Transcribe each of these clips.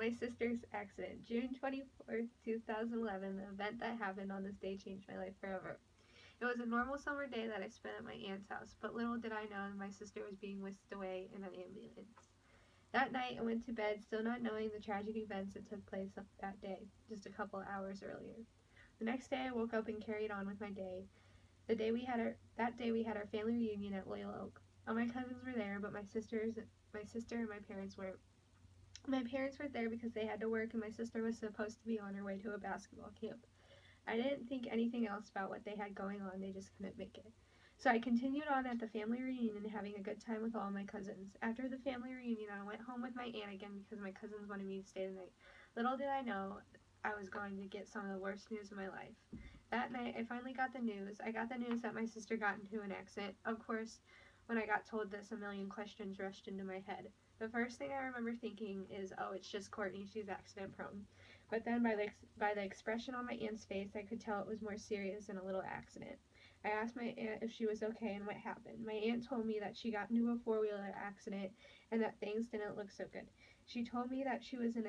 My sister's accident. June 24th, 2011, the event that happened on this day changed my life forever. It was a normal summer day that I spent at my aunt's house, but little did I know my sister was being whisked away in an ambulance. That night, I went to bed still not knowing the tragic events that took place that day, just a couple of hours earlier. The next day, I woke up and carried on with my day. That day we had our family reunion at Loyal Oak. All my cousins were there, but my sister and my parents weren't. My parents were there because they had to work, and my sister was supposed to be on her way to a basketball camp. I didn't think anything else about what they had going on, they just couldn't make it. So I continued on at the family reunion, having a good time with all my cousins. After the family reunion, I went home with my aunt again because my cousins wanted me to stay the night. Little did I know I was going to get some of the worst news of my life. That night, I finally got the news. I got the news that my sister got into an accident. Of course, when I got told this, a million questions rushed into my head. The first thing I remember thinking is, oh, it's just Courtney, she's accident prone. But then by the expression on my aunt's face, I could tell it was more serious than a little accident. I asked my aunt if she was okay and what happened. My aunt told me that she got into a four-wheeler accident and that things didn't look so good. She told me that she was in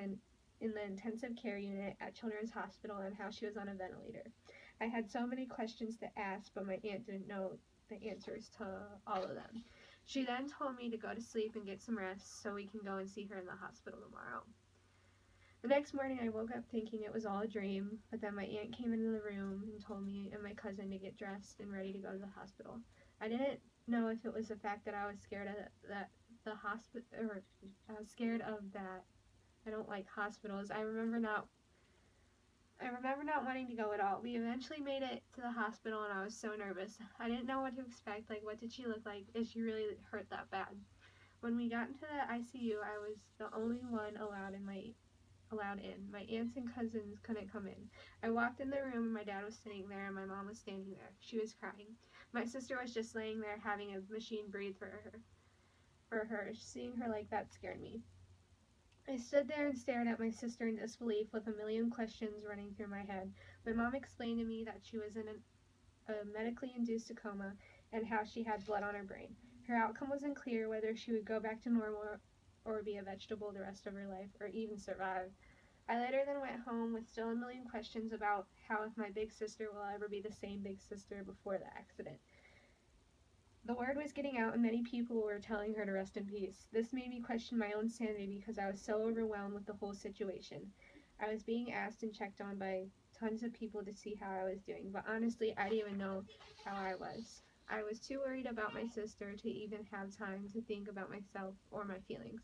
the intensive care unit at Children's Hospital and how she was on a ventilator. I had so many questions to ask, but my aunt didn't know the answers to all of them. She then told me to go to sleep and get some rest so we can go and see her in the hospital tomorrow. The next morning I woke up thinking it was all a dream, but then my aunt came into the room and told me and my cousin to get dressed and ready to go to the hospital. I didn't know if it was the fact that I was scared of that. I don't like hospitals. I remember not wanting to go at all. We eventually made it to the hospital and I was so nervous. I didn't know what to expect. Like, what did she look like? Is she really hurt that bad? When we got into the ICU, I was the only one allowed in. My aunts and cousins couldn't come in. I walked in the room and my dad was sitting there and my mom was standing there. She was crying. My sister was just laying there having a machine breathe for her. Seeing her like that scared me. I stood there and stared at my sister in disbelief with a million questions running through my head. My mom explained to me that she was in a medically induced coma and how she had blood on her brain. Her outcome wasn't clear whether she would go back to normal or be a vegetable the rest of her life or even survive. I later then went home with still a million questions about how if my big sister will ever be the same big sister before the accident. The word was getting out and many people were telling her to rest in peace. This made me question my own sanity because I was so overwhelmed with the whole situation. I was being asked and checked on by tons of people to see how I was doing, but honestly, I didn't even know how I was. I was too worried about my sister to even have time to think about myself or my feelings.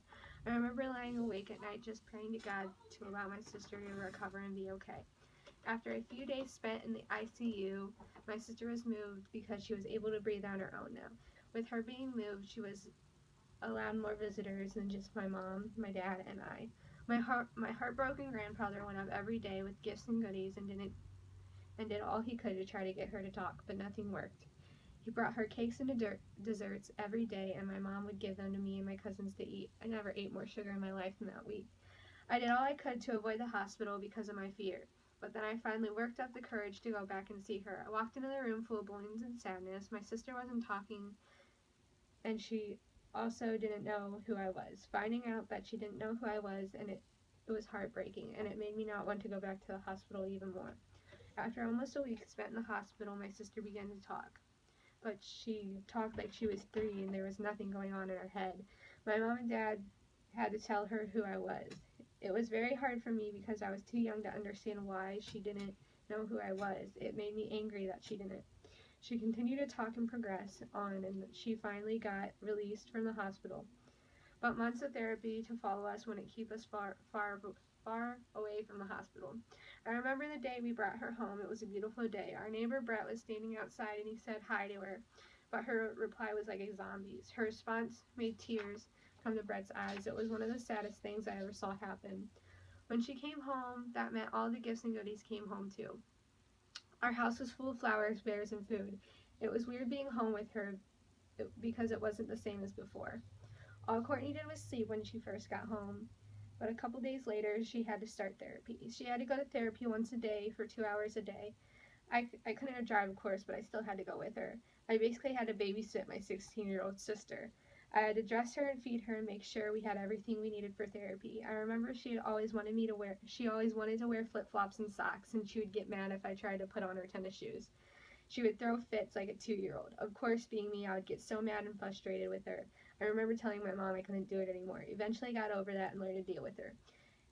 I remember lying awake at night just praying to God to allow my sister to recover and be okay. After a few days spent in the ICU, my sister was moved because she was able to breathe on her own now. With her being moved, she was allowed more visitors than just my mom, my dad, and I. My heartbroken grandfather went up every day with gifts and goodies and did all he could to try to get her to talk, but nothing worked. He brought her cakes and desserts every day, and my mom would give them to me and my cousins to eat. I never ate more sugar in my life than that week. I did all I could to avoid the hospital because of my fear, but then I finally worked up the courage to go back and see her. I walked into the room full of balloons and sadness. My sister wasn't talking, and she also didn't know who I was. Finding out that she didn't know who I was, and it was heartbreaking, and it made me not want to go back to the hospital even more. After almost a week spent in the hospital, my sister began to talk, but she talked like she was 3 and there was nothing going on in her head. My mom and dad had to tell her who I was. It was very hard for me because I was too young to understand why she didn't know who I was. It made me angry that she didn't. She continued to talk and progress on, and she finally got released from the hospital. But months of therapy to follow us wouldn't keep us far away from the hospital. I remember the day we brought her home. It was a beautiful day. Our neighbor Brett was standing outside and he said hi to her, but her reply was like a zombie's. Her response made tears come to Brett's eyes. It was one of the saddest things I ever saw happen. When she came home, that meant all the gifts and goodies came home too. Our house was full of flowers, bears, and food. It was weird being home with her because it wasn't the same as before. All Courtney did was sleep when she first got home, but a couple days later, she had to start therapy. She had to go to therapy once a day for 2 hours a day. I couldn't drive, of course, but I still had to go with her. I basically had to babysit my 16-year-old sister. I had to dress her and feed her and make sure we had everything we needed for therapy. I remember she always wanted to wear flip-flops and socks, and she would get mad if I tried to put on her tennis shoes. She would throw fits like a 2-year-old. Of course, being me, I would get so mad and frustrated with her. I remember telling my mom I couldn't do it anymore. Eventually, I got over that and learned to deal with her.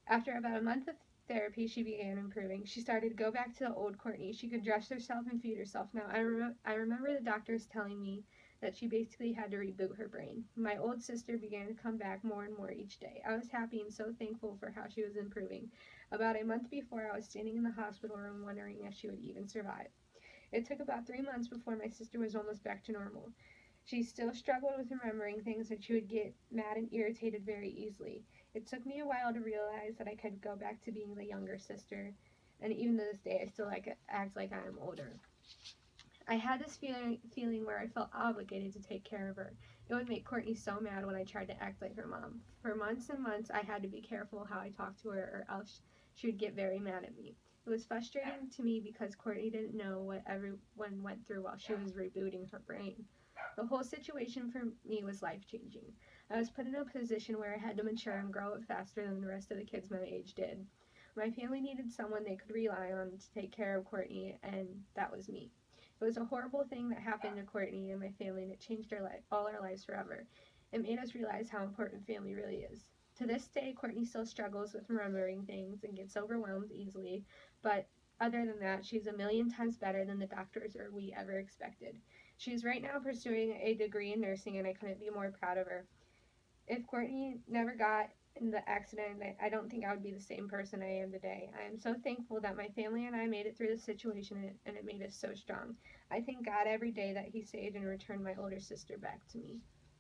After about a month of therapy, she began improving. She started to go back to the old Courtney. She could dress herself and feed herself now. I remember the doctors telling me that she basically had to reboot her brain. My old sister began to come back more and more each day. I was happy and so thankful for how she was improving. About a month before, I was standing in the hospital room wondering if she would even survive. It took about 3 months before my sister was almost back to normal. She still struggled with remembering things, and she would get mad and irritated very easily. It took me a while to realize that I could go back to being the younger sister, and even to this day, I still act like I am older. I had this feeling where I felt obligated to take care of her. It would make Courtney so mad when I tried to act like her mom. For months and months, I had to be careful how I talked to her, or else she would get very mad at me. It was frustrating to me because Courtney didn't know what everyone went through while she was rebooting her brain. The whole situation for me was life changing. I was put in a position where I had to mature and grow up faster than the rest of the kids my age did. My family needed someone they could rely on to take care of Courtney, and that was me. It was a horrible thing that happened to Courtney and my family, and it changed all our lives forever. It made us realize how important family really is. To this day, Courtney still struggles with remembering things and gets overwhelmed easily, but other than that, she's a million times better than the doctors or we ever expected. She's right now pursuing a degree in nursing, and I couldn't be more proud of her. If Courtney never got in the accident, I don't think I would be the same person I am today. I am so thankful that my family and I made it through this situation, and it made us so strong. I thank God every day that He saved and returned my older sister back to me.